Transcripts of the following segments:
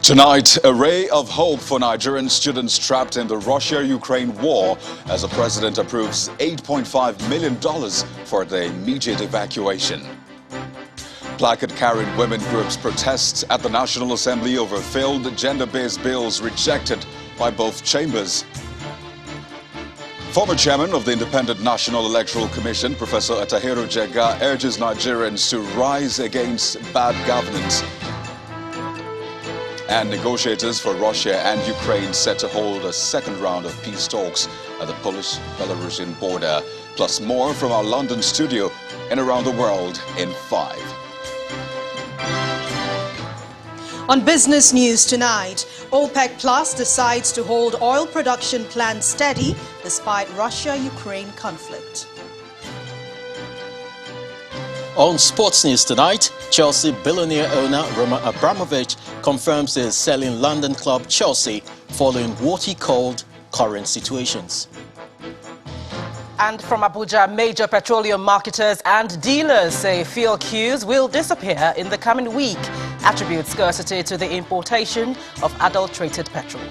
Tonight, a ray of hope for Nigerian students trapped in the Russia-Ukraine war as the president approves $8.5 million for the immediate evacuation. Placard-carrying women groups protest at the National Assembly over failed gender-based bills rejected by both chambers. Former chairman of the Independent National Electoral Commission, Professor Attahiru Jega, urges Nigerians to rise against bad governance. And negotiators for Russia and Ukraine set to hold a second round of peace talks at the Polish-Belarusian border. Plus more from our London studio and around the world in 5. On business news tonight, OPEC Plus decides to hold oil production plan steady despite Russia-Ukraine conflict. On sports news tonight, Chelsea billionaire owner Roman Abramovich confirms he is selling London club Chelsea following what he called current situations. And from Abuja, major petroleum marketers and dealers say fuel queues will disappear in the coming week, attribute scarcity to the importation of adulterated petrol.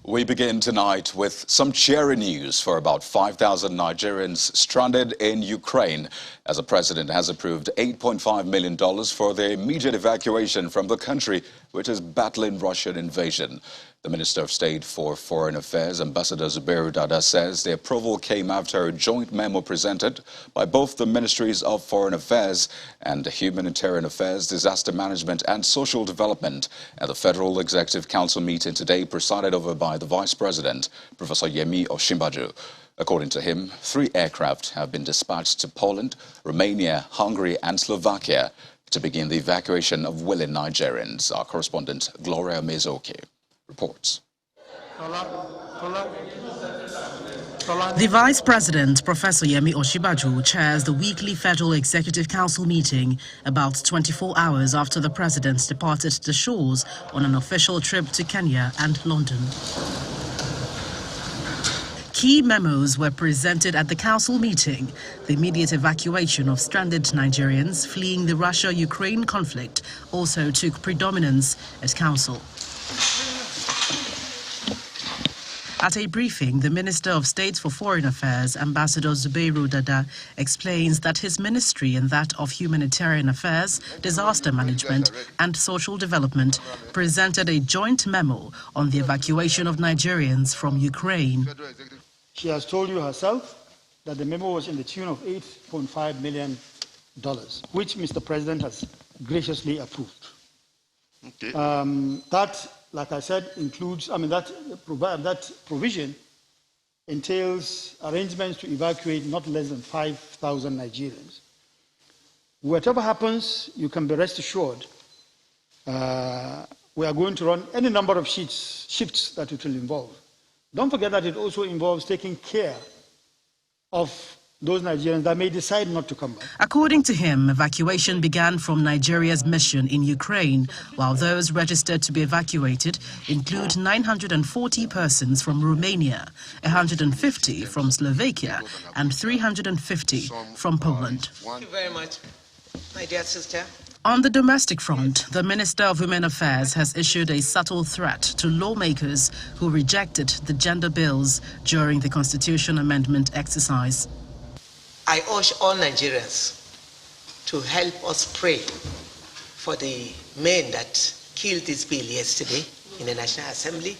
We begin tonight with some cheering news for about 5,000 Nigerians stranded in Ukraine, as the president has approved $8.5 million for their immediate evacuation from the country, which is battling Russian invasion. The Minister of State for Foreign Affairs, Ambassador Zubair Dada, says the approval came after a joint memo presented by both the Ministries of Foreign Affairs and Humanitarian Affairs, Disaster Management and Social Development at the Federal Executive Council meeting today, presided over by the Vice President, Professor Yemi Osinbajo. According to him, 3 aircraft have been dispatched to Poland, Romania, Hungary and Slovakia to begin the evacuation of willing Nigerians. Our correspondent, Gloria Mezoke, reports. The Vice President, Professor Yemi Osinbajo, chairs the weekly Federal Executive Council meeting about 24 hours after the President departed the shores on an official trip to Kenya and London. Key memos were presented at the Council meeting. The immediate evacuation of stranded Nigerians fleeing the Russia-Ukraine conflict also took predominance at Council. At a briefing, the Minister of State for Foreign Affairs, Ambassador Zubair Dada, explains that his ministry and that of Humanitarian Affairs, Disaster Management and Social Development presented a joint memo on the evacuation of Nigerians from Ukraine. She has told you herself that the memo was in the tune of $8.5 million, which Mr. President has graciously approved. Okay. That, like I said, includes, that provision entails arrangements to evacuate not less than 5,000 Nigerians. Whatever happens, you can be rest assured we are going to run any number of shifts that it will involve. Don't forget that it also involves taking care of those Nigerians that may decide not to come back. According to him, evacuation began from Nigeria's mission in Ukraine, while those registered to be evacuated include 940 persons from Romania, 150 from Slovakia, and 350 from Poland. Thank you very much, my dear sister. On the domestic front, the Minister of Women Affairs has issued a subtle threat to lawmakers who rejected the gender bills during the constitution amendment exercise. I urge all Nigerians to help us pray for the men that killed this bill yesterday in the National Assembly.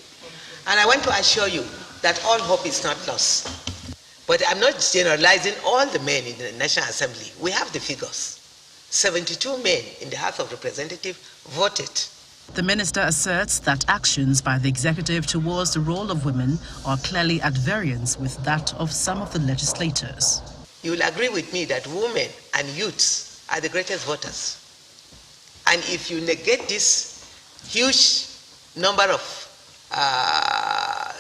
And I want to assure you that all hope is not lost. But I'm not generalizing all the men in the National Assembly. We have the figures. 72 men in the House of Representatives voted. The minister asserts that actions by the executive towards the role of women are clearly at variance with that of some of the legislators. You will agree with me that women and youths are the greatest voters. And if you negate this huge number of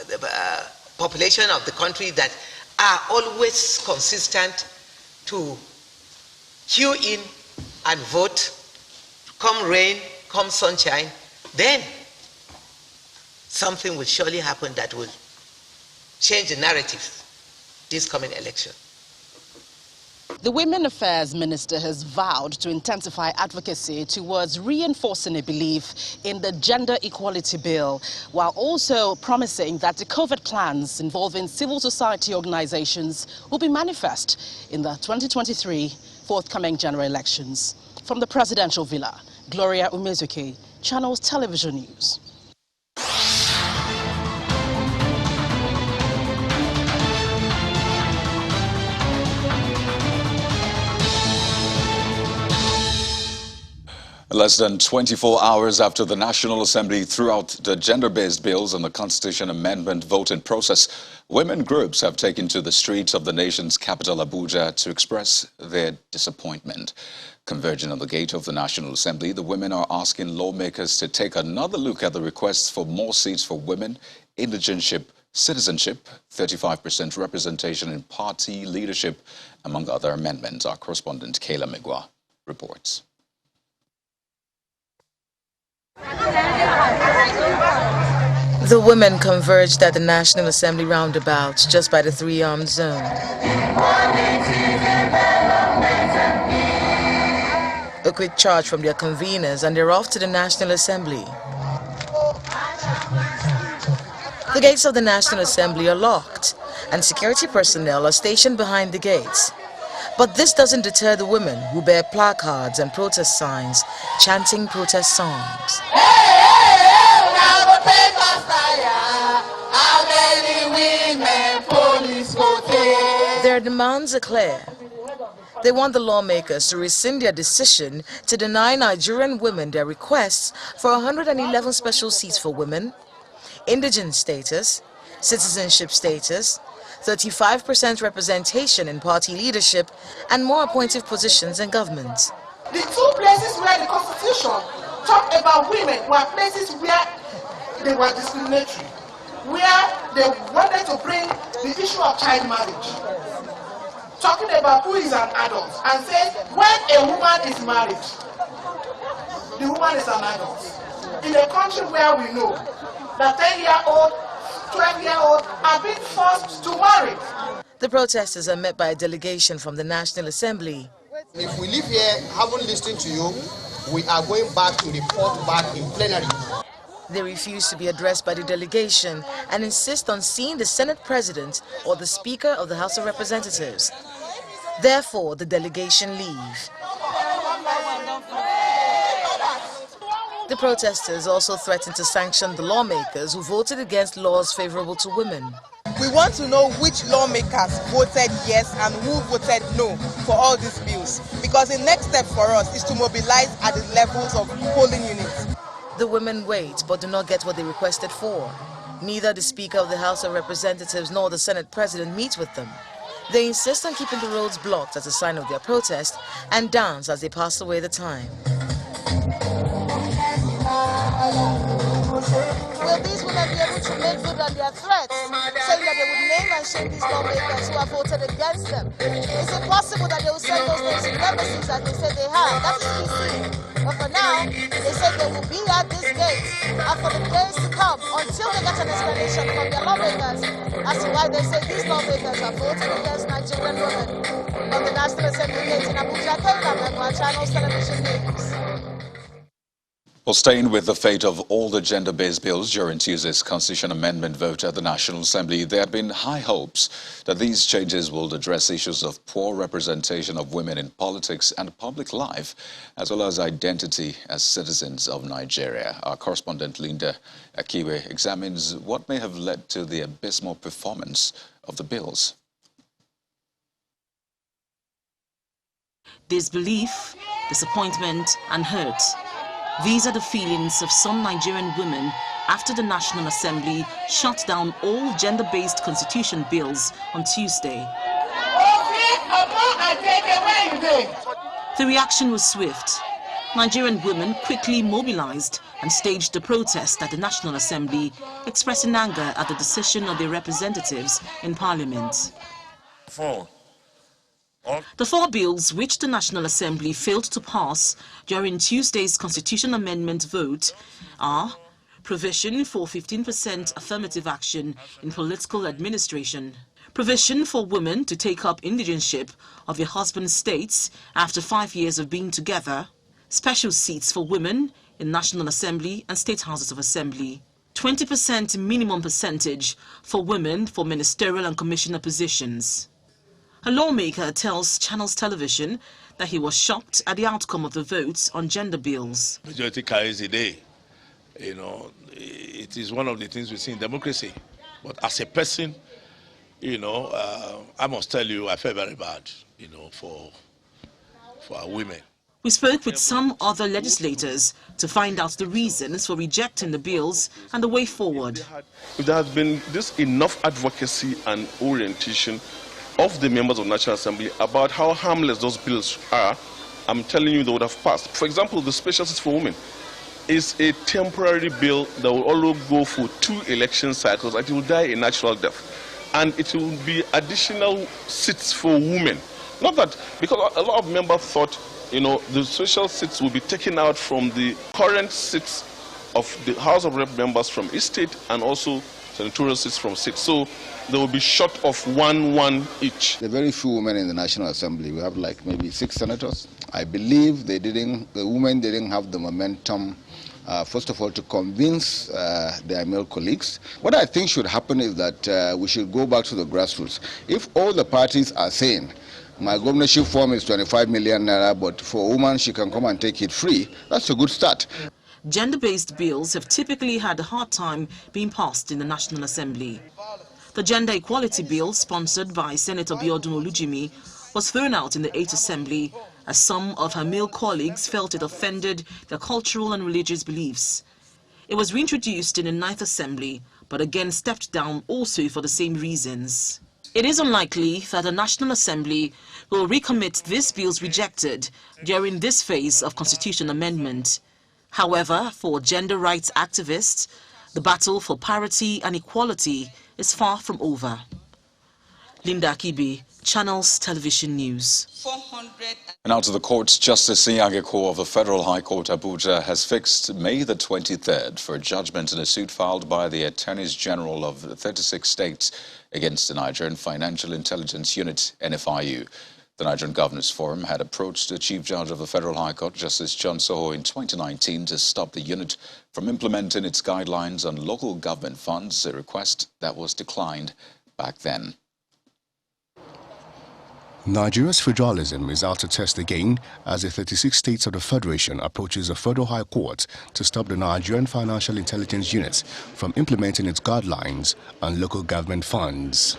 the population of the country that are always consistent to queue in and vote, come rain, come sunshine, then something will surely happen that will change the narrative this coming election. The Women Affairs Minister has vowed to intensify advocacy towards reinforcing a belief in the Gender Equality Bill, while also promising that the covert plans involving civil society organizations will be manifest in the 2023 forthcoming general elections. From the presidential villa, Gloria Umezuke, Channels Television News. Less than 24 hours after the National Assembly threw out the gender-based bills and the Constitution Amendment voting process, women groups have taken to the streets of the nation's capital, Abuja, to express their disappointment. Converging on the gate of the National Assembly, the women are asking lawmakers to take another look at the requests for more seats for women, indigenship, citizenship, 35% representation in party leadership, among other amendments. Our correspondent Kayla Migwa reports. The women converged at the National Assembly roundabout just by the three-armed zone. A quick charge from their conveners and they're off to the National Assembly. The gates of the National Assembly are locked and security personnel are stationed behind the gates. But this doesn't deter the women who bear placards and protest signs, chanting protest songs. Their demands are clear. They want the lawmakers to rescind their decision to deny Nigerian women their requests for 111 special seats for women, indigent status, citizenship status, 35% representation in party leadership, and more appointive positions in government. The two places where the Constitution talked about women were places where they were discriminatory, where they wanted to bring the issue of child marriage, talking about who is an adult, and says when a woman is married, the woman is an adult. In a country where we know that 10-year-old, 12-year-old are being forced to marry. The protesters are met by a delegation from the National Assembly. If we leave here, haven't listened to you, we are going back to report back in plenary. They refuse to be addressed by the delegation and insist on seeing the Senate President or the Speaker of the House of Representatives. Therefore, the delegation leave. The protesters also threatened to sanction the lawmakers who voted against laws favorable to women. We want to know which lawmakers voted yes and who voted no for all these bills, because the next step for us is to mobilize at the levels of polling units. The women wait but do not get what they requested for. Neither the Speaker of the House of Representatives nor the Senate President meet with them. They insist on keeping the roads blocked as a sign of their protest and dance as they pass away the time. Will these women be able to make good on their threats, saying that they would name and shame these lawmakers who have voted against them? Is it possible that they will send those names to embassies as they said they have? That is to be seen. But for now, they said they will be at this gate and for the days to come until they get an explanation from their lawmakers as to why they say these lawmakers have voted against Nigerian women. From the National Assembly gate in Abuja, Kayla Migwa, Channels Television News. Well, staying with the fate of all the gender-based bills during Tuesday's Constitution Amendment vote at the National Assembly, there have been high hopes that these changes will address issues of poor representation of women in politics and public life, as well as identity as citizens of Nigeria. Our correspondent Linda Akiwe examines what may have led to the abysmal performance of the bills. Disbelief, disappointment and hurt. These are the feelings of some Nigerian women after the National Assembly shut down all gender-based constitution bills on Tuesday. The reaction was swift. Nigerian women quickly mobilized and staged a protest at the National Assembly, expressing anger at the decision of their representatives in Parliament. 4 The 4 bills which the National Assembly failed to pass during Tuesday's constitution amendment vote are provision for 15% affirmative action in political administration, provision for women to take up indigenship of their husband's states after 5 years of being together, special seats for women in National Assembly and State Houses of Assembly, 20% minimum percentage for women for ministerial and commissioner positions. A lawmaker tells Channels Television that he was shocked at the outcome of the votes on gender bills. Majority carries the day. You know, it is one of the things we see in democracy. But as a person, you know, I must tell you, I feel very bad, you know, for our women. We spoke with some other legislators to find out the reasons for rejecting the bills and the way forward. If there has been this enough advocacy and orientation of the members of the National Assembly about how harmless those bills are, I'm telling you they would have passed. For example, the special seats for women is a temporary bill that will only go for 2 election cycles and it will die a natural death. And it will be additional seats for women. Not that, because a lot of members thought, you know, the special seats will be taken out from the current seats of the House of Rep members from each state and also senatorial seats from 6. So they will be short of 1 each. There are very few women in the National Assembly. We have like maybe 6 senators. I believe the women didn't have the momentum, first of all, to convince their male colleagues. What I think should happen is that we should go back to the grassroots. If all the parties are saying, my governorship form is 25 million naira, but for a woman, she can come and take it free, that's a good start. Gender-based bills have typically had a hard time being passed in the National Assembly. The Gender Equality Bill, sponsored by Senator Biodun Olujimi, was thrown out in the 8th Assembly as some of her male colleagues felt it offended their cultural and religious beliefs. It was reintroduced in the 9th Assembly, but again stepped down also for the same reasons. It is unlikely that the National Assembly will recommit these bills rejected during this phase of constitution amendment. However, for gender rights activists, the battle for parity and equality is far from over. Linda Akibe, Channels Television News. And now to the courts. Justice Nyageko of the Federal High Court Abuja has fixed May the 23rd for judgment in a suit filed by the Attorneys General of 36 states against the Nigerian Financial Intelligence Unit, NFIU. The Nigerian Governors Forum had approached the Chief Judge of the Federal High Court, Justice John Soho, in 2019 to stop the unit from implementing its guidelines on local government funds, a request that was declined back then. Nigeria's federalism is out to test again as the 36 states of the Federation approaches the Federal High Court to stop the Nigerian Financial Intelligence Unit from implementing its guidelines on local government funds.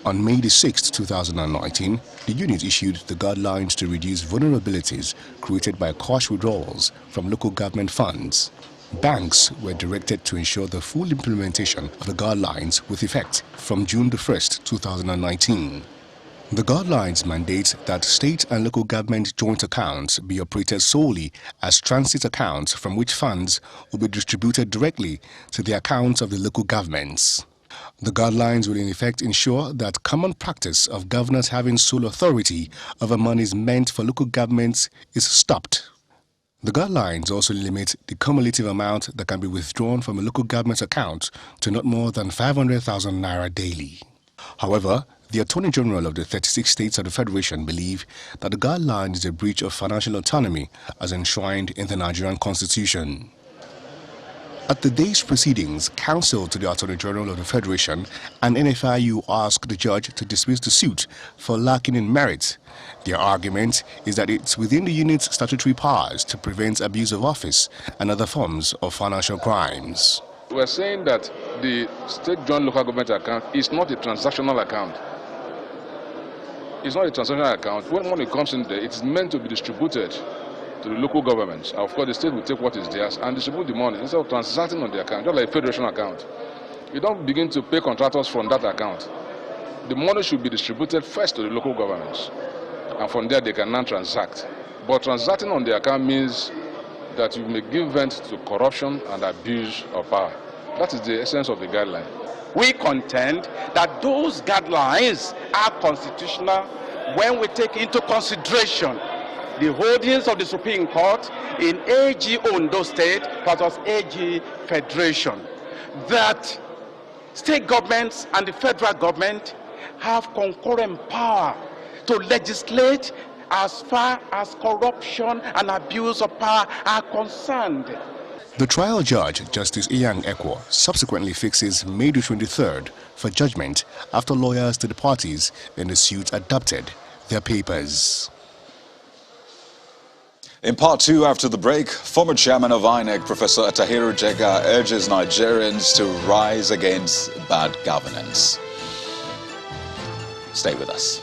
On May 6, 2019, the unit issued the guidelines to reduce vulnerabilities created by cash withdrawals from local government funds. Banks were directed to ensure the full implementation of the guidelines with effect from June 1, 2019. The guidelines mandate that state and local government joint accounts be operated solely as transit accounts from which funds will be distributed directly to the accounts of the local governments. The guidelines will in effect ensure that common practice of governors having sole authority over monies meant for local governments is stopped. The guidelines also limit the cumulative amount that can be withdrawn from a local government account to not more than 500,000 naira daily. However, the Attorney General of the 36 states of the Federation believe that the guideline is a breach of financial autonomy as enshrined in the Nigerian Constitution. At the day's proceedings, counsel to the Attorney General of the Federation and NFIU asked the judge to dismiss the suit for lacking in merit. Their argument is that it's within the unit's statutory powers to prevent abuse of office and other forms of financial crimes. We're saying that the state joint local government account is not a transactional account. It's not a transactional account. When money comes in there, it's meant to be distributed to the local governments. Of course, the state will take what is theirs and distribute the money instead of transacting on the account, just like a federation account. You don't begin to pay contractors from that account. The money should be distributed first to the local governments, and from there they can now transact. But transacting on the account means that you may give vent to corruption and abuse of power. That is the essence of the guideline. We contend that those guidelines are constitutional when we take into consideration the holdings of the Supreme Court in AG Ondo State versus AG Federation, that state governments and the federal government have concurrent power to legislate as far as corruption and abuse of power are concerned. The trial judge, Justice Iyang Ekwo, subsequently fixes May the 23rd for judgment after lawyers to the parties in the suit adopted their papers. In part two, after the break, former chairman of INEC, Professor Attahiru Jega, urges Nigerians to rise against bad governance. Stay with us.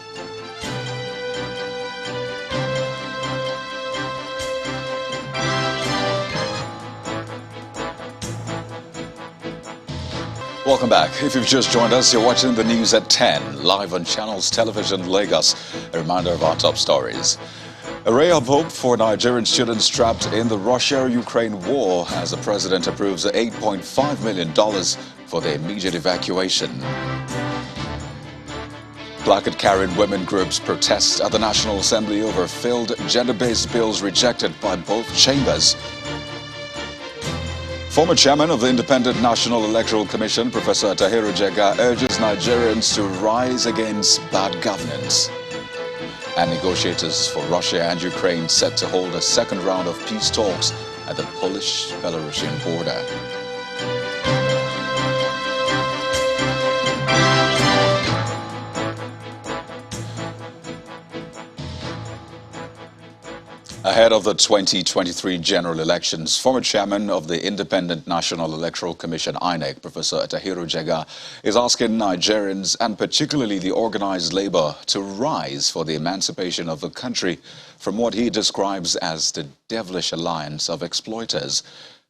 Welcome back. If you've just joined us, you're watching the news at 10, live on Channels Television Lagos. A reminder of our top stories. A ray of hope for Nigerian students trapped in the Russia-Ukraine war as the president approves $8.5 million for their immediate evacuation. Placard-carrying women groups protest at the National Assembly over failed gender-based bills rejected by both chambers. Former chairman of the Independent National Electoral Commission, Professor Attahiru Jega, urges Nigerians to rise against bad governance. And negotiators for Russia and Ukraine set to hold a second round of peace talks at the Polish-Belarusian border. Ahead of the 2023 general elections, former chairman of the Independent National Electoral Commission, INEC, Professor Attahiru Jega, is asking Nigerians, and particularly the organized labor, to rise for the emancipation of the country from what he describes as the devilish alliance of exploiters.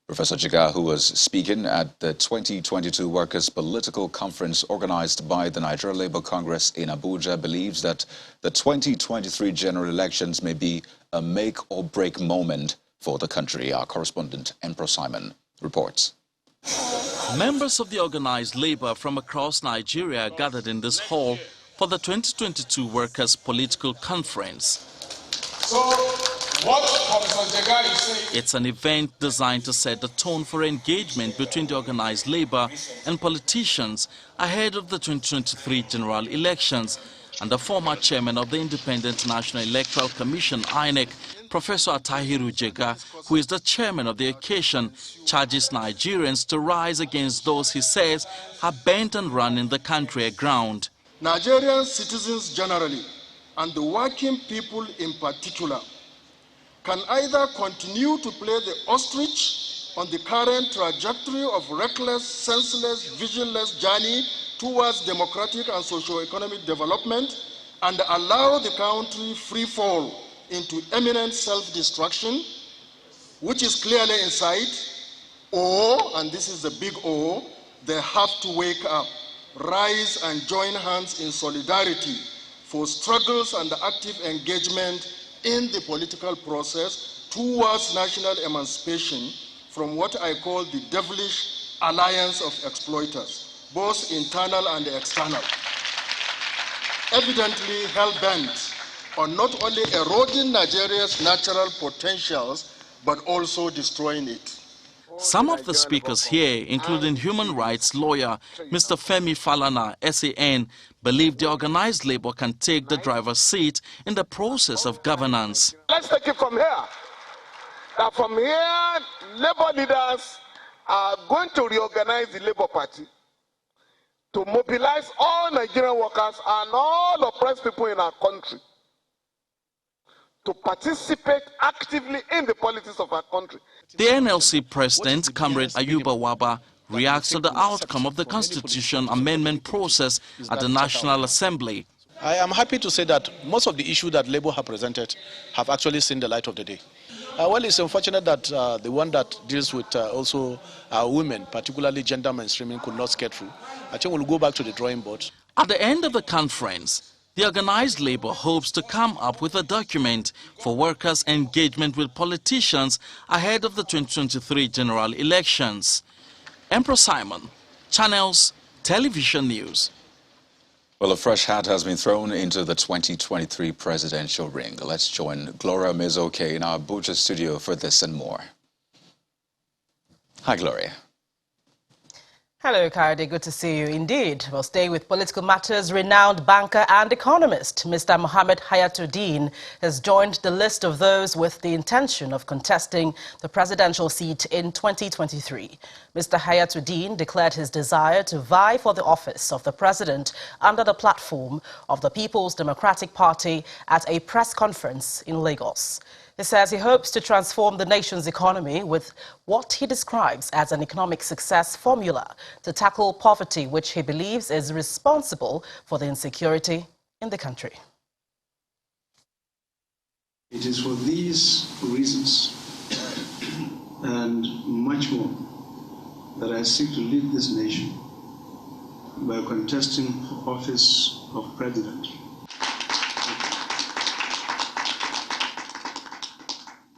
Professor Jega, who was speaking at the 2022 Workers' Political Conference organized by the Nigeria Labour Congress in Abuja, believes that the 2023 general elections may be a make-or-break moment for the country. Our correspondent, Emperor Simon, reports. Members of the organized labor from across Nigeria gathered in this hall for the 2022 Workers' Political Conference. So, what Professor Jega is saying... It's an event designed to set the tone for engagement between the organized labor and politicians ahead of the 2023 general elections. And the former chairman of the Independent National Electoral Commission, INEC, Professor Attahiru Jega, who is the chairman of the occasion, charges Nigerians to rise against those he says are bent on running the country aground. Nigerian citizens generally, and the working people in particular, can either continue to play the ostrich on the current trajectory of reckless, senseless, visionless journey towards democratic and socio-economic development and allow the country free fall into imminent self-destruction, which is clearly in sight, or, and this is the big O, they have to wake up, rise and join hands in solidarity for struggles and active engagement in the political process towards national emancipation from what I call the devilish alliance of exploiters, both internal and external, evidently hell-bent on not only eroding Nigeria's natural potentials, but also destroying it. Some of the speakers here, including human rights lawyer Mr. Femi Falana, SAN, believe the organized labor can take the driver's seat in the process of governance. Let's take it from here. That from here, labor leaders are going to reorganize the Labour Party to mobilize all Nigerian workers and all oppressed people in our country to participate actively in the politics of our country. The NLC president, Comrade Ayuba Waba, reacts to the outcome of the Constitution amendment process at the National Assembly. I am happy to say that most of the issues that Labour have presented have actually seen the light of the day. Well, it's unfortunate that the one that deals with also women, particularly gender mainstreaming, could not get through. I think we'll go back to the drawing board. At the end of the conference, the organized labor hopes to come up with a document for workers' engagement with politicians ahead of the 2023 general elections. Emperor Simon, Channels television news. Well, a fresh hat has been thrown into the 2023 presidential ring. Let's join Gloria Mezoke in our Abuja studio for this and more. Hi, Gloria. Hello, Kayode. Good to see you indeed. We'll stay with political matters. Renowned banker and economist Mr. Mohammed Hayatuddin has joined the list of those with the intention of contesting the presidential seat in 2023. Mr. Hayatuddin declared his desire to vie for the office of the president under the platform of the People's Democratic Party at a press conference in Lagos. He says he hopes to transform the nation's economy with what he describes as an economic success formula to tackle poverty, which he believes is responsible for the insecurity in the country. It is for these reasons and much more that I seek to lead this nation by contesting the office of president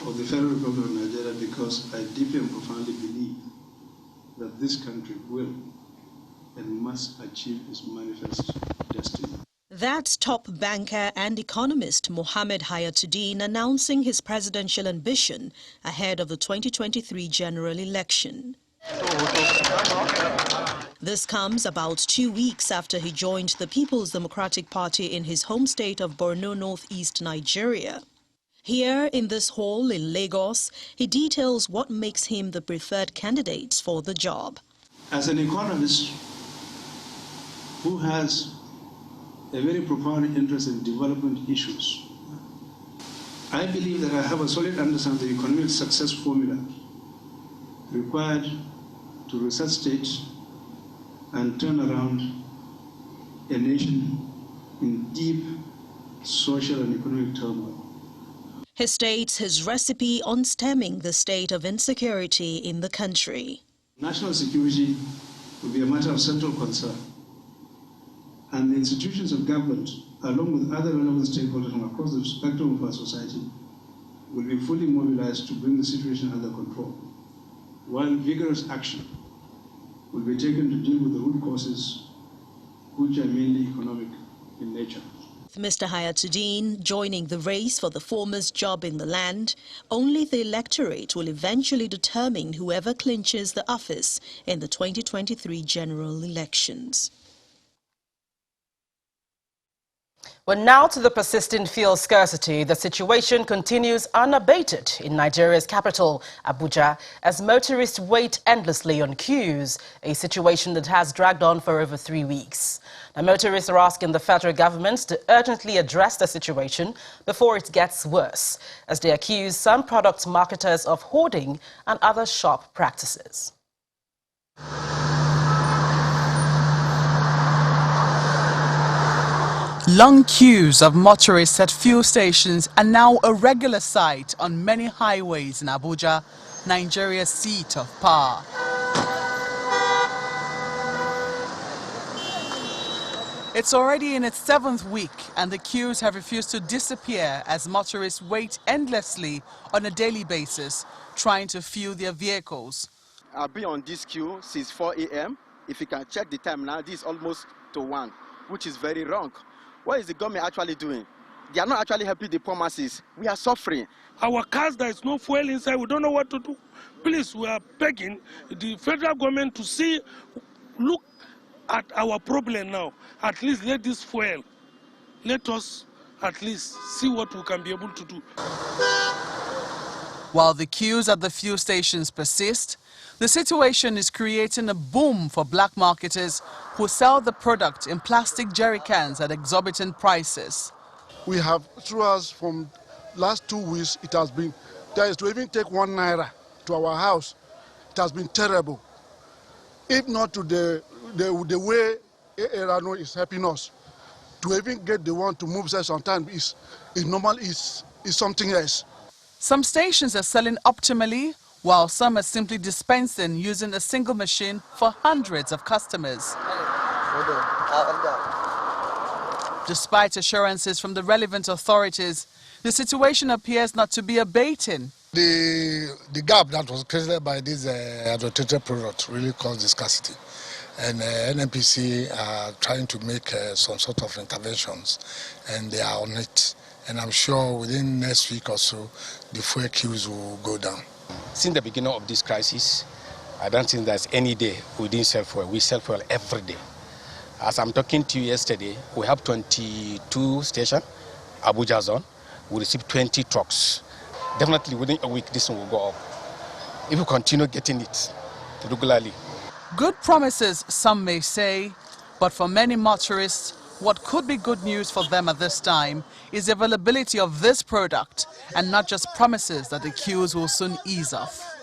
of the Federal Republic of Nigeria, because I deeply and profoundly believe that this country will and must achieve its manifest destiny. That's top banker and economist Mohammed Hayatuddin announcing his presidential ambition ahead of the 2023 general election. This comes about 2 weeks after he joined the People's Democratic Party in his home state of Borno, northeast Nigeria. Here in this hall in Lagos, he details what makes him the preferred candidate for the job. As an economist who has a very profound interest in development issues, I believe that I have a solid understanding of the economic success formula required to resuscitate and turn around a nation in deep social and economic turmoil. He states his recipe on stemming the state of insecurity in the country. National security will be a matter of central concern, and the institutions of government, along with other relevant stakeholders from across the spectrum of our society, will be fully mobilized to bring the situation under control, while vigorous action will be taken to deal with the root causes, which are mainly economic in nature. Mr. Hayatuddin joining the race for the foremost job in the land, only the electorate will eventually determine whoever clinches the office in the 2023 general elections. Well, now to the persistent fuel scarcity. The situation continues unabated in Nigeria's capital, Abuja, as motorists wait endlessly on queues, a situation that has dragged on for over 3 weeks. Now, motorists are asking the federal government to urgently address the situation before it gets worse, as they accuse some product marketers of hoarding and other shop practices. Long queues of motorists at fuel stations are now a regular sight on many highways in Abuja, Nigeria's seat of power. It's already in its 7th week and the queues have refused to disappear as motorists wait endlessly on a daily basis, trying to fuel their vehicles. I've been on this queue since 4 a.m. If you can check the time now, this is almost to 1, which is very wrong. What is the government actually doing? They are not actually helping the poor masses. We are suffering. Our cars, there is no fuel inside. We don't know what to do. Please, we are begging the federal government to look at our problem now. At least let this fuel. Let us at least see what we can be able to do. While the queues at the fuel stations persist, the situation is creating a boom for black marketers who sell the product in plastic jerry cans at exorbitant prices. We have, through us from last 2 weeks, it has been, there is to even take 1 naira to our house. It has been terrible. If not to the way Erano is helping us, to even get the one to move sometimes is normal, is something else. Some stations are selling optimally, while some are simply dispensing using a single machine for hundreds of customers. Despite assurances from the relevant authorities, the situation appears not to be abating. The gap that was created by this adulterated product really caused the scarcity. and NNPC are trying to make some sort of interventions, and they are on it. And I'm sure within next week or so, the fuel queues will go down. Since the beginning of this crisis, I don't think there's any day we didn't sell fuel. We sell fuel every day. As I'm talking to you yesterday, we have 22 stations, Abuja zone. We received 20 trucks. Definitely within a week, this one will go up. If we continue getting it regularly. Good promises, some may say, but for many motorists, what could be good news for them at this time is the availability of this product and not just promises that the queues will soon ease off.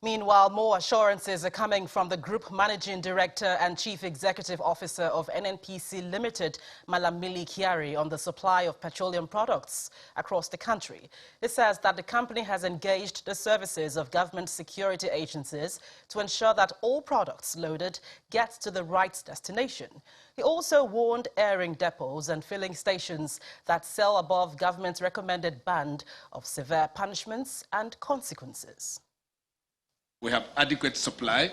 Meanwhile, more assurances are coming from the Group Managing Director and Chief Executive Officer of NNPC Limited, Malamili Kyari, on the supply of petroleum products across the country. He says that the company has engaged the services of government security agencies to ensure that all products loaded get to the right destination. He also warned airing depots and filling stations that sell above government's recommended band of severe punishments and consequences. We have adequate supply.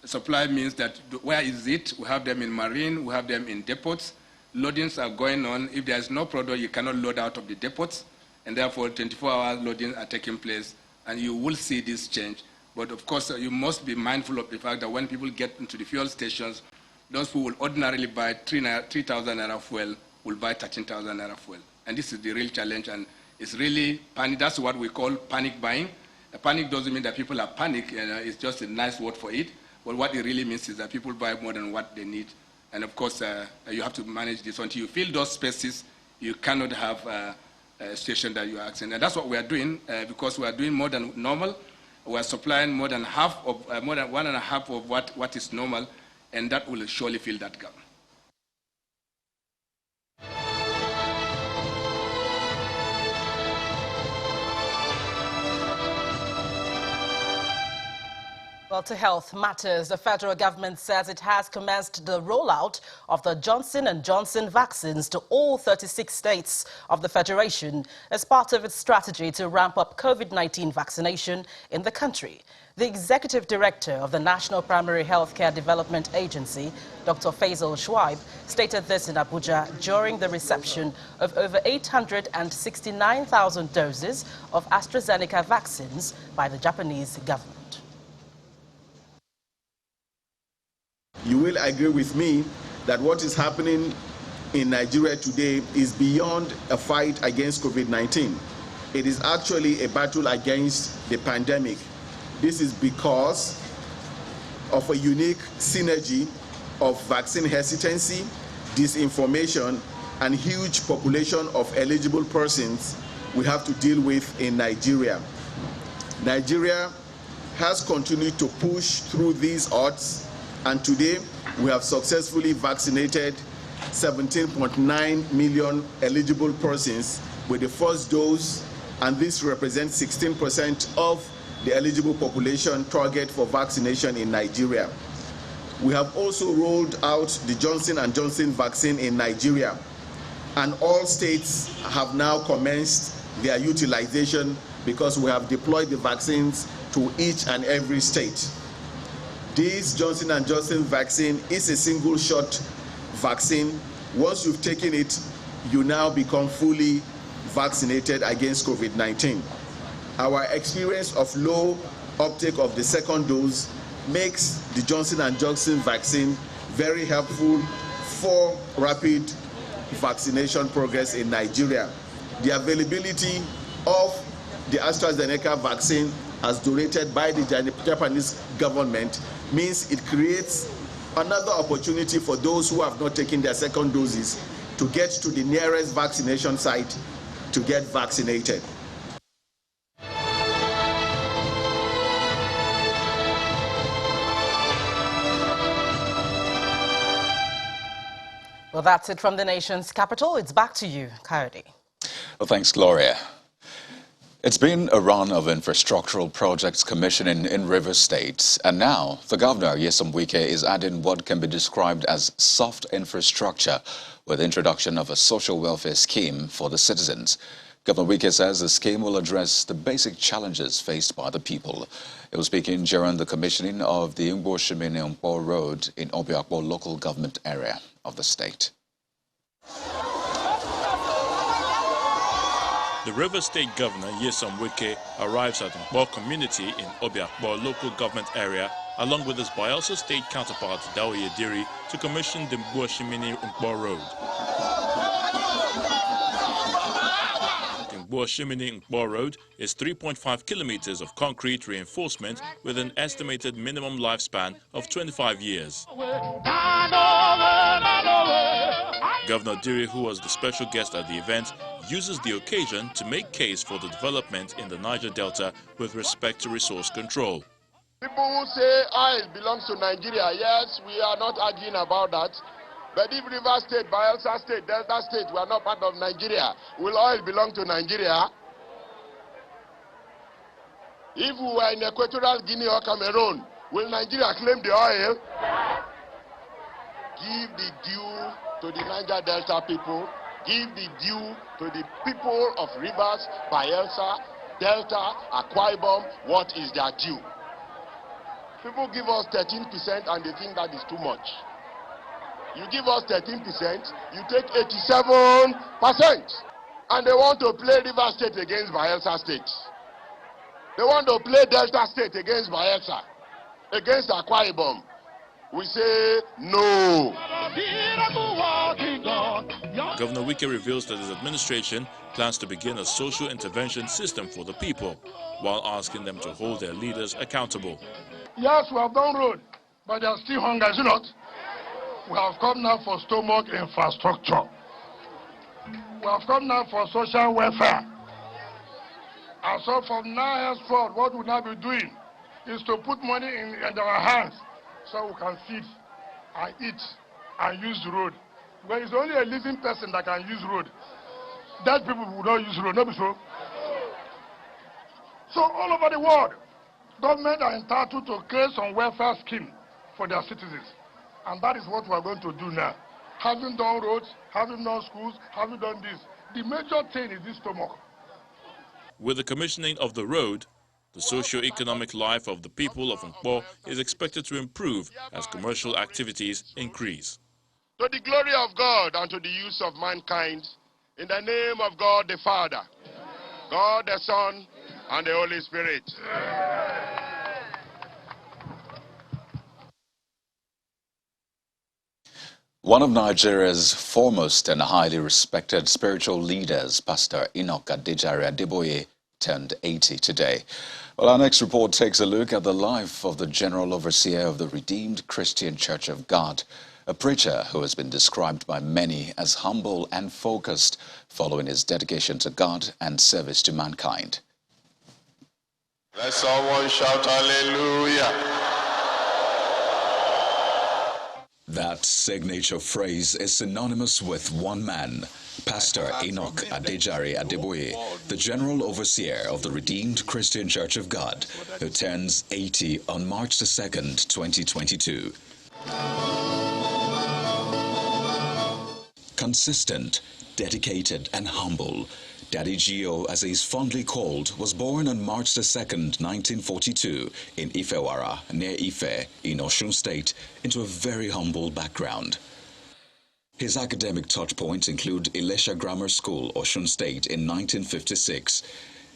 Supply means that where is it? We have them in marine, we have them in depots. Loadings are going on. If there is no product, you cannot load out of the depots, and therefore 24-hour loadings are taking place, and you will see this change. But of course, you must be mindful of the fact that when people get into the fuel stations, those who will ordinarily buy 3,000 naira fuel will buy 13,000 naira fuel. And this is the real challenge, and it's really panic. That's what we call panic buying. Panic doesn't mean that people are panic, it's just a nice word for it. But what it really means is that people buy more than what they need. And of course, you have to manage this. Until you fill those spaces, you cannot have a station that you are asking. And that's what we are doing, because we are doing more than normal. We are supplying more than half of, more than 1.5 of what is normal, and that will surely fill that gap. Well, to health matters, the federal government says it has commenced the rollout of the Johnson & Johnson vaccines to all 36 states of the federation as part of its strategy to ramp up COVID-19 vaccination in the country. The executive director of the National Primary Healthcare Development Agency, Dr. Faisal Shuaib, stated this in Abuja during the reception of over 869,000 doses of AstraZeneca vaccines by the Japanese government. You will agree with me that what is happening in Nigeria today is beyond a fight against COVID-19. It is actually a battle against the pandemic. This is because of a unique synergy of vaccine hesitancy, disinformation, and huge population of eligible persons we have to deal with in Nigeria. Nigeria has continued to push through these odds, and today we have successfully vaccinated 17.9 million eligible persons with the first dose, and this represents 16% of the eligible population target for vaccination in Nigeria. We have also rolled out the Johnson & Johnson vaccine in Nigeria, and all states have now commenced their utilization because we have deployed the vaccines to each and every state. This Johnson & Johnson vaccine is a single-shot vaccine. Once you've taken it, you now become fully vaccinated against COVID-19. Our experience of low uptake of the second dose makes the Johnson & Johnson vaccine very helpful for rapid vaccination progress in Nigeria. The availability of the AstraZeneca vaccine as donated by the Japanese government means it creates another opportunity for those who have not taken their second doses to get to the nearest vaccination site to get vaccinated. Well, that's it from the nation's capital. It's back to you, Coyote. Well, thanks, Gloria. It's been a run of infrastructural projects commissioning in Rivers State, and now the governor, Nyesom Wike, is adding what can be described as soft infrastructure with the introduction of a social welfare scheme for the citizens. Governor Wike says the scheme will address the basic challenges faced by the people. He was speaking during the commissioning of the Ngbo-Shimini-Nkpo Road in Obiakpo local government area of the state. The River State Governor, Nyesom Wike, arrives at Nkpo community in Obiakpo local government area along with his Bayelsa State counterpart, Adeboye, to commission the Ngbo-Shimini-Nkpo Road. The Ngbo-Shimini-Nkpo Road is 3.5 kilometers of concrete reinforcement with an estimated minimum lifespan of 25 years. Governor Diri, who was the special guest at the event, uses the occasion to make case for the development in the Niger Delta with respect to resource control. People who say oil belongs to Nigeria, yes, we are not arguing about that. But if River State, Bayelsa State, Delta State were not part of Nigeria, will oil belong to Nigeria? If we were in Equatorial Guinea or Cameroon, will Nigeria claim the oil? Give the due to the Niger Delta people. Give the due to the people of Rivers, Bayelsa, Delta, Akwa Ibom, what is their due. People give us 13% and they think that is too much. You give us 13%, you take 87%. And they want to play River State against Bayelsa State. They want to play Delta State against Bayelsa, against Akwa Ibom. We say no. Governor Wike reveals that his administration plans to begin a social intervention system for the people, while asking them to hold their leaders accountable. Yes, we have done road, but there are still hunger, is it not? We have come now for stomach infrastructure. We have come now for social welfare. And so from now henceforth, what we now be doing is to put money in our hands so we can feed and eat and use the road. Because it's only a living person that can use road. Dead people will not use road, not so. So all over the world, government are entitled to create some welfare scheme for their citizens. And that is what we are going to do now. Having done roads, having done schools, having done this, the major thing is this stomach. With the commissioning of the road, the socio-economic life of the people of Nkpo is expected to improve as commercial activities increase. To the glory of God and to the use of mankind, in the name of God the Father, God the Son, and the Holy Spirit. One of Nigeria's foremost and highly respected spiritual leaders, Pastor Enoch Adeboye, turned 80 today. Well, our next report takes a look at the life of the General Overseer of the Redeemed Christian Church of God, a preacher who has been described by many as humble and focused following his dedication to God and service to mankind. Let someone shout hallelujah. That signature phrase is synonymous with one man, Pastor Enoch Adeboye, the General Overseer of the Redeemed Christian Church of God, who turns 80 on March the 2nd, 2022. Consistent, dedicated, and humble, Daddy Gio, as he is fondly called, was born on March the 2nd, 1942, in Ifewara, near Ife, in Osun State, into a very humble background. His academic touchpoints include Ilesha Grammar School, Osun State, in 1956.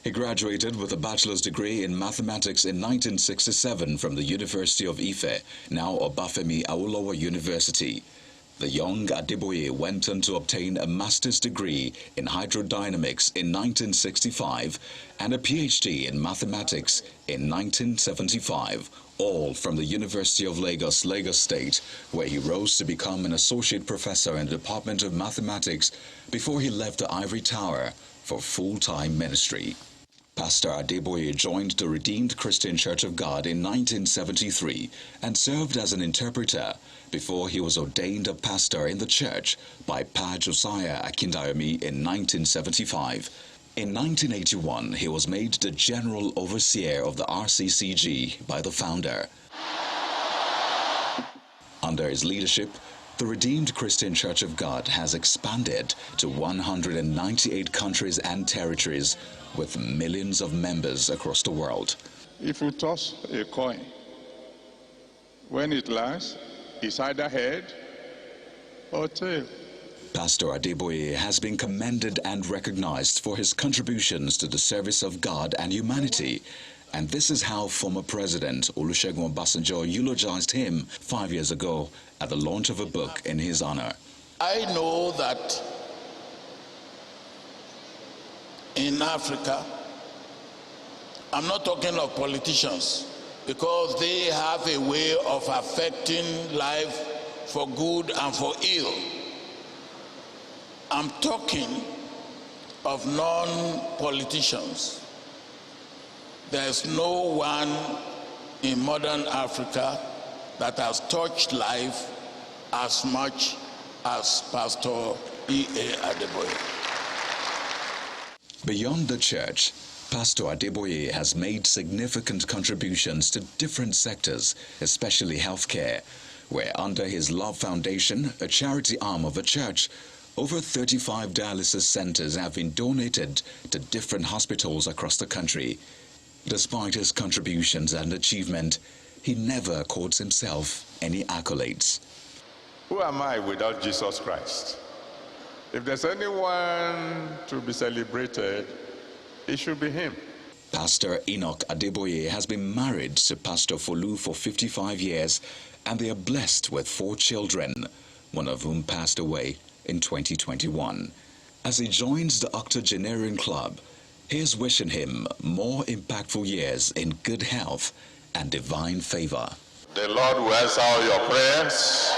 He graduated with a bachelor's degree in mathematics in 1967 from the University of Ife, now Obafemi Awolowo University. The young Adeboye went on to obtain a master's degree in hydrodynamics in 1965 and a PhD in mathematics in 1975, all from the University of Lagos, Lagos State, where he rose to become an associate professor in the Department of Mathematics before he left the Ivory Tower for full-time ministry. Pastor Adeboye joined the Redeemed Christian Church of God in 1973 and served as an interpreter before he was ordained a pastor in the church by Pa Josiah Akindayomi in 1975. In 1981, he was made the General Overseer of the RCCG by the founder. Under his leadership, The Redeemed Christian Church of God has expanded to 198 countries and territories with millions of members across the world. If you toss a coin, when it lands, it's either head or tail. Pastor Adeboye has been commended and recognized for his contributions to the service of God and humanity. And this is how former President Olusegun Obasanjo eulogized him 5 years ago at the launch of a book in his honor. I know that in Africa, I'm not talking of politicians, because they have a way of affecting life for good and for ill. I'm talking of non-politicians. There's no one in modern Africa that has touched life as much as Pastor E.A. Adeboye. Beyond the church, Pastor Adeboye has made significant contributions to different sectors, especially healthcare, where under his Love Foundation, a charity arm of a church, over 35 dialysis centers have been donated to different hospitals across the country. Despite his contributions and achievement, he never accords himself any accolades. Who am I without Jesus Christ? If there's anyone to be celebrated, it should be him. Pastor Enoch Adeboye has been married to Pastor Folu for 55 years, and they are blessed with 4 children, one of whom passed away in 2021. As he joins the octogenarian club, here's wishing him more impactful years in good health and divine favor. The Lord will answer all your prayers.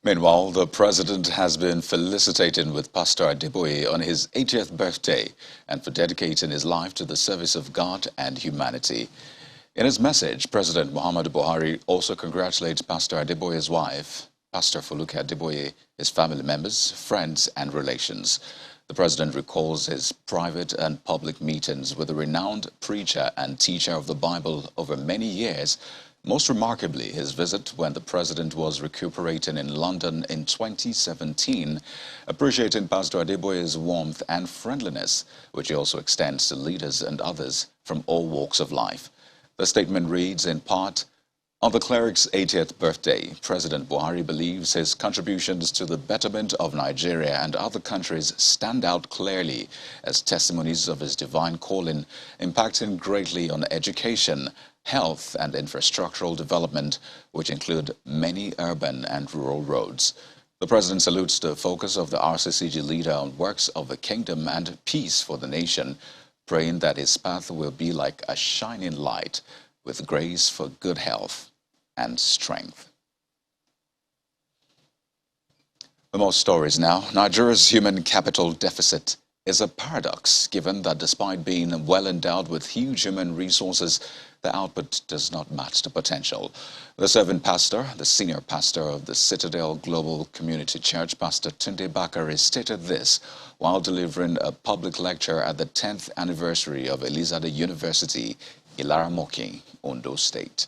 Meanwhile, the president has been felicitating with Pastor Adeboye on his 80th birthday and for dedicating his life to the service of God and humanity. In his message, President Muhammadu Buhari also congratulates Pastor Adeboye's wife, Pastor Foluke Adeboye, his family members, friends and relations. The president recalls his private and public meetings with a renowned preacher and teacher of the Bible over many years. Most remarkably, his visit when the president was recuperating in London in 2017, appreciating Pastor Adeboye's warmth and friendliness, which he also extends to leaders and others from all walks of life. The statement reads in part, "On the cleric's 80th birthday, President Buhari believes his contributions to the betterment of Nigeria and other countries stand out clearly as testimonies of his divine calling, impacting greatly on education, health and infrastructural development, which include many urban and rural roads." The president salutes the focus of the RCCG leader on works of the kingdom and peace for the nation, praying that his path will be like a shining light with grace for good health and strength. For more stories now, Nigeria's human capital deficit is a paradox, given that despite being well endowed with huge human resources, the output does not match the potential. The servant pastor, the senior pastor of the Citadel Global Community Church, Pastor Tunde Bakare, stated this while delivering a public lecture at the 10th anniversary of Elizade University, Ilaramokin, Ondo State.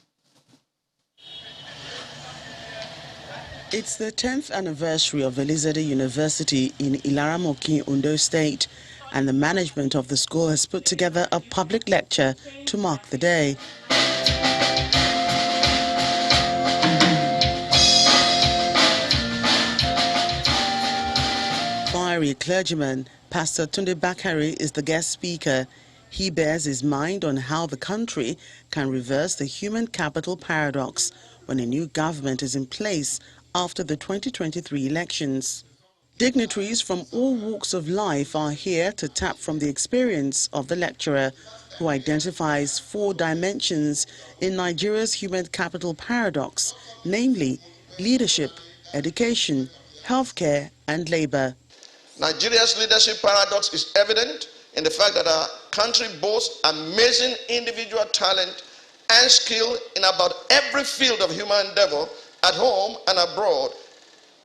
It's the 10th anniversary of Elizade University in Ilaramokin, Ondo State, and the management of the school has put together a public lecture to mark the day. Fiery clergyman Pastor Tunde Bakare is the guest speaker. He bears his mind on how the country can reverse the human capital paradox when a new government is in place after the 2023 elections. Dignitaries from all walks of life are here to tap from the experience of the lecturer, who identifies 4 dimensions in Nigeria's human capital paradox, namely leadership, education, healthcare and labor. Nigeria's leadership paradox is evident in the fact that our country boasts amazing individual talent and skill in about every field of human endeavor at home and abroad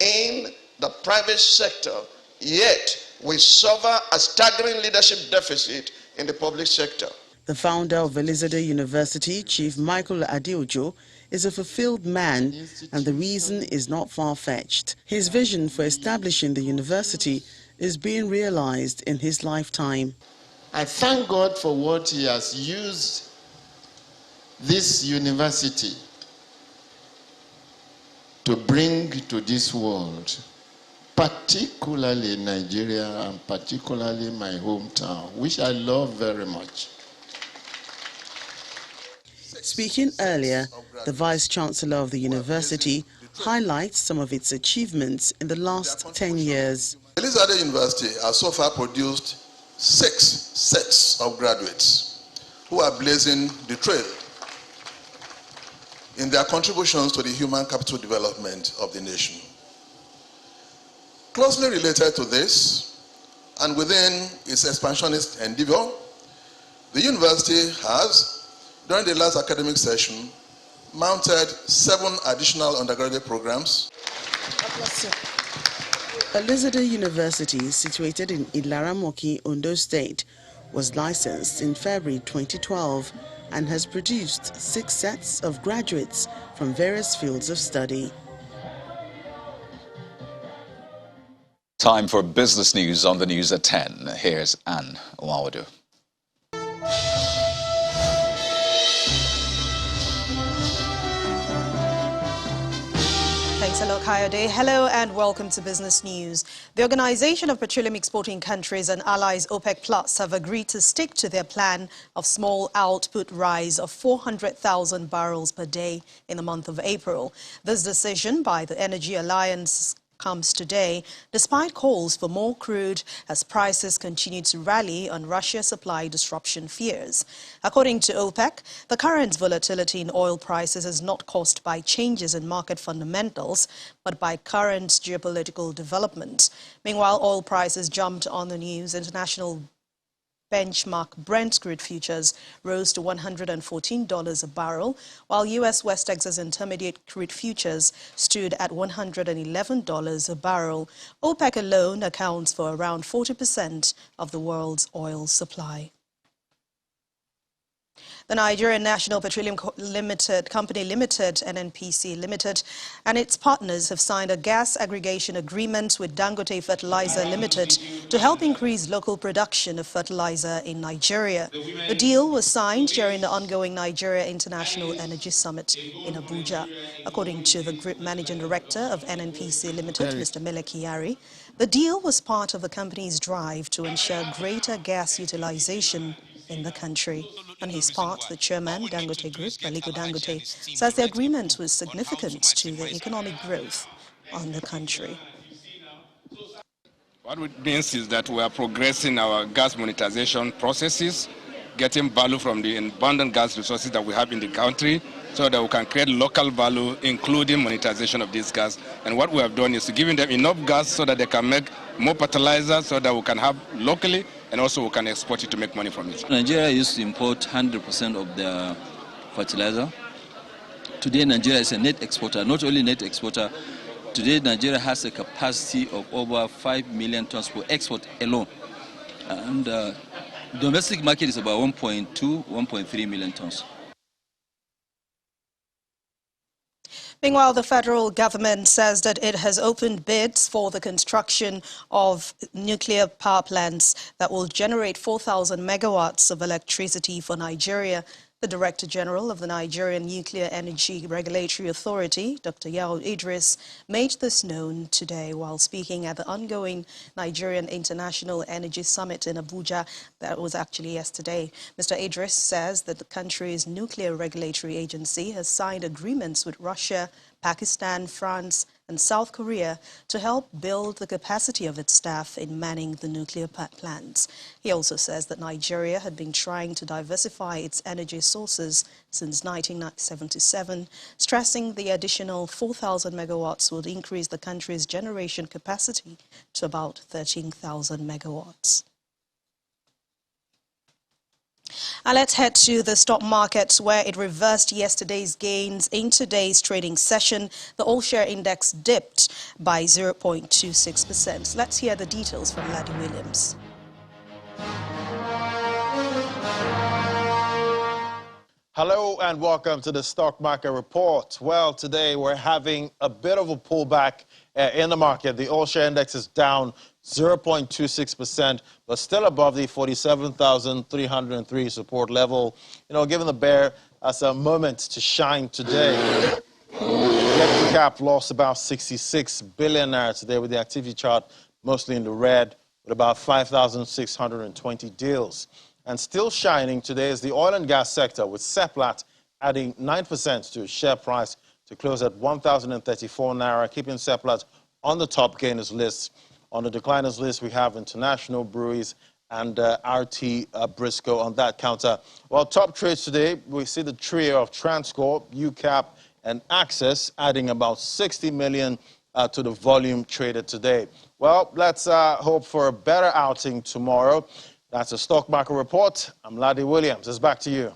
in the private sector, yet we suffer a staggering leadership deficit in the public sector. The founder of Elizabeth University, Chief Michael Adeojo, is a fulfilled man, and the reason is not far-fetched. His vision for establishing the university is being realized in his lifetime. I thank God for what he has used this university to bring to this world, particularly Nigeria and particularly my hometown, which I love very much. Speaking earlier, the Vice-Chancellor of the university highlights some of its achievements in the last 10 years. Elizabeth University has so far produced 6 sets of graduates who are blazing the trail in their contributions to the human capital development of the nation. Closely related to this, and within its expansionist endeavor, the university has, during the last academic session, mounted 7 additional undergraduate programs. Elizabeth University, situated in Ilaramoki, Ondo State, was licensed in February 2012 and has produced 6 sets of graduates from various fields of study. Time for business news on the news at 10. Here's Anne Owawadu. Thanks a lot, Kayode. Hello and welcome to Business News. The Organization of Petroleum Exporting Countries and allies OPEC Plus have agreed to stick to their plan of small output rise of 400,000 barrels per day in the month of April. This decision by the Energy Alliance comes today, despite calls for more crude as prices continue to rally on Russia's supply disruption fears. According to OPEC, the current volatility in oil prices is not caused by changes in market fundamentals, but by current geopolitical development. Meanwhile, oil prices jumped on the news. International benchmark Brent crude futures rose to $114 a barrel, while U.S. West Texas Intermediate crude futures stood at $111 a barrel. OPEC alone accounts for around 40% of the world's oil supply. The Nigerian National Petroleum Company Limited, NNPC Limited, and its partners have signed a gas aggregation agreement with Dangote Fertilizer Limited to help increase local production of fertilizer in Nigeria. The deal was signed during the ongoing Nigeria International Energy Summit in Abuja. According to the Group Managing Director of NNPC Limited, Mr. Mele Kyari, the deal was part of the company's drive to ensure greater gas utilization in the country. On his part, the chairman, Dangote Group, Aliko Dangote, says the agreement was significant to the economic growth on the country. What it means is that we are progressing our gas monetization processes, getting value from the abundant gas resources that we have in the country so that we can create local value, including monetization of this gas. And what we have done is giving them enough gas so that they can make more fertilizer so that we can have locally, and also we can export it to make money from it. Nigeria used to import 100% of their fertilizer. Today, Nigeria is a net exporter. Not only net exporter, today Nigeria has a capacity of over 5 million tons for export alone. And domestic market is about 1.2, 1.3 million tons. Meanwhile, the federal government says that it has opened bids for the construction of nuclear power plants that will generate 4,000 megawatts of electricity for Nigeria. The Director General of the Nigerian Nuclear Energy Regulatory Authority, Dr. Yao Idris, made this known today while speaking at the ongoing Nigerian International Energy Summit in Abuja. That was actually yesterday. Mr. Idris says that the country's nuclear regulatory agency has signed agreements with Russia, Pakistan, France, and South Korea to help build the capacity of its staff in manning the nuclear plants. He also says that Nigeria had been trying to diversify its energy sources since 1977, stressing the additional 4,000 megawatts would increase the country's generation capacity to about 13,000 megawatts. Now let's head to the stock markets where it reversed yesterday's gains in today's trading session. The all-share index dipped by 0.26%. Let's hear the details from Ladi Williams. Hello and welcome to the Stock Market Report. Well, today we're having a bit of a pullback in the market. The oil share index is down 0.26%, but still above the 47,303 support level. You know, given the bear as a moment to shine today. The cap lost about 66 billion naira today, with the activity chart mostly in the red, with about 5,620 deals. And still shining today is the oil and gas sector, with Seplat adding 9% to its share price to close at 1,034 naira, keeping Seplat on the top gainers list. On the decliners list, we have International Breweries and RT Briscoe on that counter. Well, top trades today, we see the trio of Transcorp, UCAP, and Access adding about 60 million to the volume traded today. Well, let's hope for a better outing tomorrow. That's a Stock Market Report. I'm Ladi Williams. It's back to you.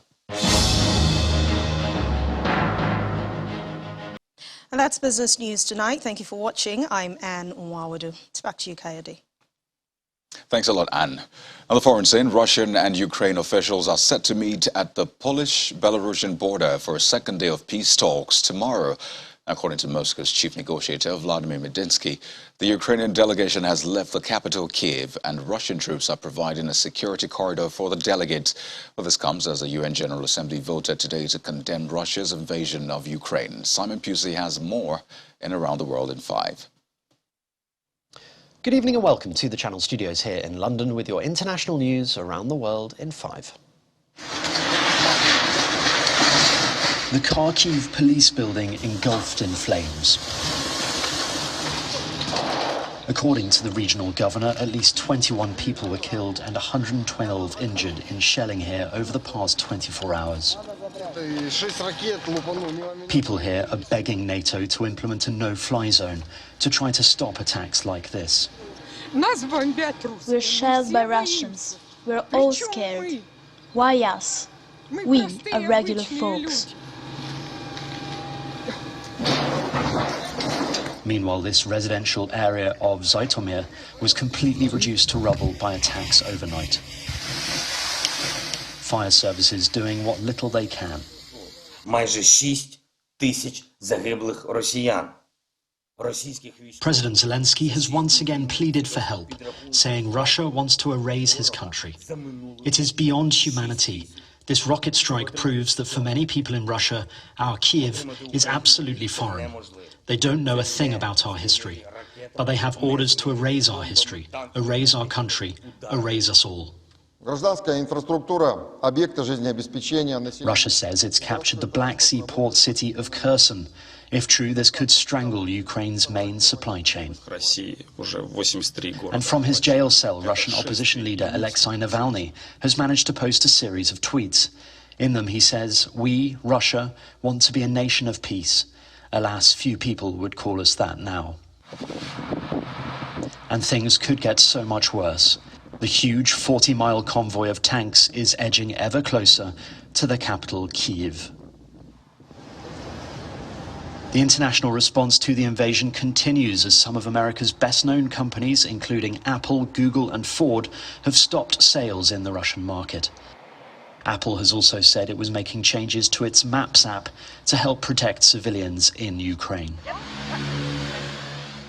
And that's business news tonight. Thank you for watching. I'm Anne Nwawadu. It's back to you, Kayode. Thanks a lot, Anne. On the foreign scene, Russian and Ukraine officials are set to meet at the Polish-Belarusian border for a second day of peace talks tomorrow. According to Moscow's chief negotiator, Vladimir Medinsky, the Ukrainian delegation has left the capital, Kiev, and Russian troops are providing a security corridor for the delegates. Well, this comes as the UN General Assembly voted today to condemn Russia's invasion of Ukraine. Simon Pusey has more in Around the World in 5. Good evening and welcome to the Channel Studios here in London with your international news around the world in 5. The Kharkiv police building engulfed in flames. According to the regional governor, at least 21 people were killed and 112 injured in shelling here over the past 24 hours. People here are begging NATO to implement a no-fly zone to try to stop attacks like this. We're shelled by Russians. We're all scared. Why us? We are regular folks. Meanwhile, this residential area of Zhytomyr was completely reduced to rubble by attacks overnight. Fire services doing what little they can. President Zelensky has once again pleaded for help, saying Russia wants to erase his country. It is beyond humanity. This rocket strike proves that for many people in Russia, our Kiev is absolutely foreign. They don't know a thing about our history, but they have orders to erase our history, erase our country, erase us all. Russia says it's captured the Black Sea port city of Kherson. If true, this could strangle Ukraine's main supply chain. And from his jail cell, Russian opposition leader Alexei Navalny has managed to post a series of tweets. In them he says, "We, Russia, want to be a nation of peace. Alas, few people would call us that now." And things could get so much worse. The huge 40-mile convoy of tanks is edging ever closer to the capital, Kyiv. The international response to the invasion continues as some of America's best-known companies, including Apple, Google and Ford, have stopped sales in the Russian market. Apple has also said it was making changes to its Maps app to help protect civilians in Ukraine.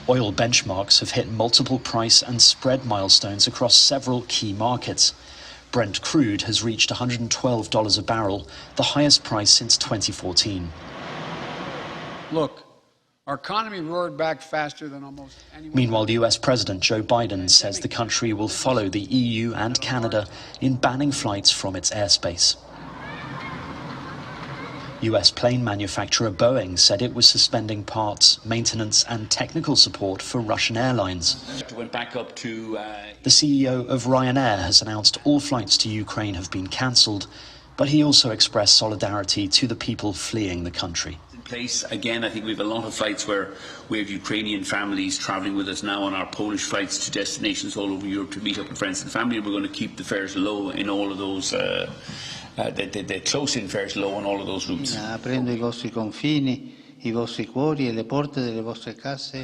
Oil benchmarks have hit multiple price and spread milestones across several key markets. Brent crude has reached $112 a barrel, the highest price since 2014. Look, our economy roared back faster than almost anyone. Meanwhile, US President Joe Biden says the country will follow the EU and Canada in banning flights from its airspace. US plane manufacturer Boeing said it was suspending parts, maintenance and technical support for Russian airlines. Went back up to, The CEO of Ryanair has announced all flights to Ukraine have been cancelled, but he also expressed solidarity to the people fleeing the country. Place. Again, I think we have a lot of flights where we have Ukrainian families travelling with us now on our Polish flights to destinations all over Europe to meet up with friends and family. We're going to keep the fares low in all of those, the close-in fares low on all of those routes. Aprendo I vostri confini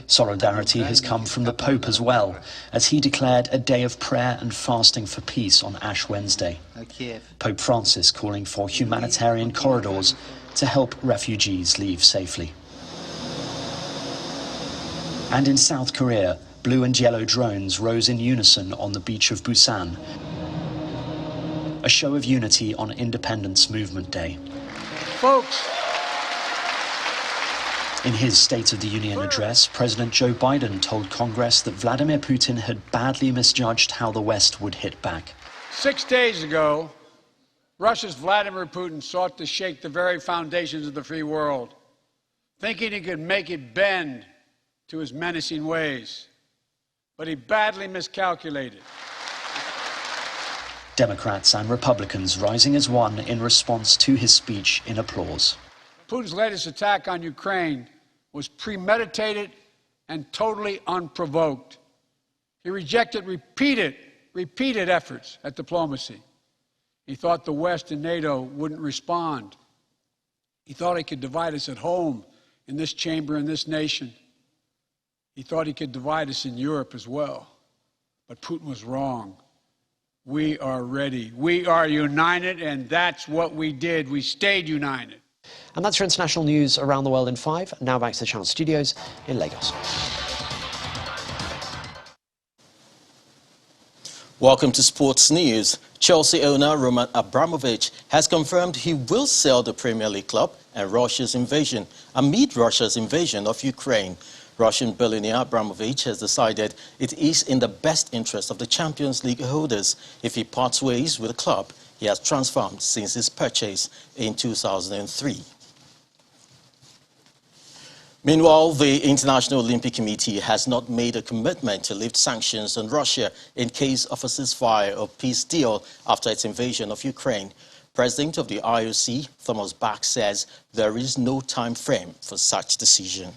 Solidarity has come from the Pope as well, as he declared a day of prayer and fasting for peace on Ash Wednesday. Pope Francis calling for humanitarian corridors to help refugees leave safely. And in South Korea, blue and yellow drones rose in unison on the beach of Busan, a show of unity on Independence Movement Day. Folks! In his State of the Union address, President Joe Biden told Congress that Vladimir Putin had badly misjudged how the West would hit back. 6 days ago, Russia's Vladimir Putin sought to shake the very foundations of the free world, thinking he could make it bend to his menacing ways. But he badly miscalculated. Democrats and Republicans rising as one in response to his speech in applause. Putin's latest attack on Ukraine was premeditated and totally unprovoked. He rejected repeated efforts at diplomacy. He thought the West and NATO wouldn't respond. He thought he could divide us at home, in this chamber, in this nation. He thought he could divide us in Europe as well. But Putin was wrong. We are ready. We are united, and that's what we did. We stayed united. And that's your international news around the world in 5. Now back to the Channel Studios in Lagos. Welcome to Sports News. Chelsea owner Roman Abramovich has confirmed he will sell the Premier League club amid Russia's invasion of Ukraine. Russian billionaire Abramovich has decided it is in the best interest of the Champions League holders if he parts ways with the club he has transformed since his purchase in 2003. Meanwhile, the International Olympic Committee has not made a commitment to lift sanctions on Russia in case of a ceasefire or peace deal after its invasion of Ukraine. President of the IOC, Thomas Bach, says there is no time frame for such decision.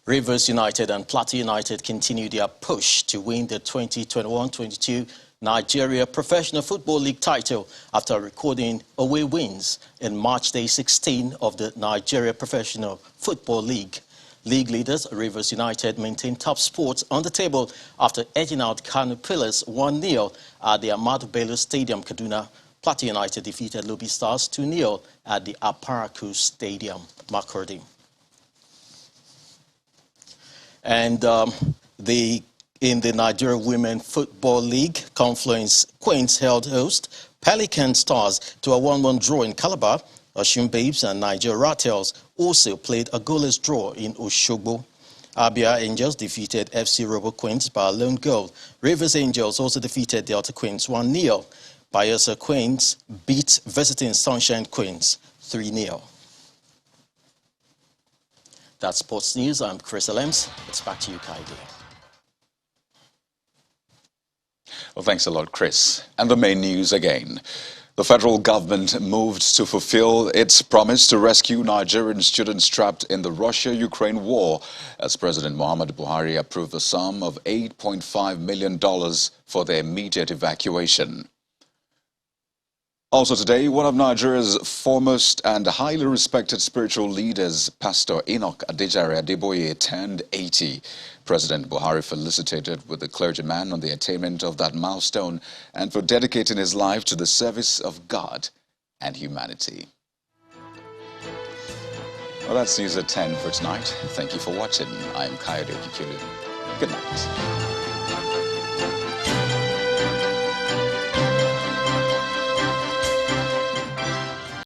Rivers United and Plateau United continue their push to win the 2021-22 Nigeria Professional Football League title after recording away wins in March Day 16 of the Nigeria Professional Football League. League leaders Rivers United maintain top spots on the table after edging out Kano Pillars 1-0 at the Ahmadu Bello Stadium, Kaduna. Plateau United defeated Lobi Stars 2-0 at the Aparaku Stadium, Makurdi. And in the Nigeria Women Football League, Confluence Queens held host Pelican Stars to a 1-1 draw in Calabar. Osun Babes and Nigeria Rattles also played a goalless draw in Oshogbo. Abia Angels defeated FC Robo Queens by a lone goal. Rivers Angels also defeated Delta Queens 1-0. Bayelsa Queens beat visiting Sunshine Queens 3-0. That's Sports News. I'm Chris Alems. It's back to you, Kaide. Well, thanks a lot, Chris. And the main news again. The federal government moved to fulfill its promise to rescue Nigerian students trapped in the Russia-Ukraine war as President Muhammadu Buhari approved a sum of $8.5 million for their immediate evacuation. Also today, one of Nigeria's foremost and highly respected spiritual leaders, Pastor Enoch Adeboye, turned 80. President Buhari felicitated with the clergyman on the attainment of that milestone and for dedicating his life to the service of God and humanity. Well, that's news at 10 for tonight. Thank you for watching. I'm Kayode Kikulu. Good night.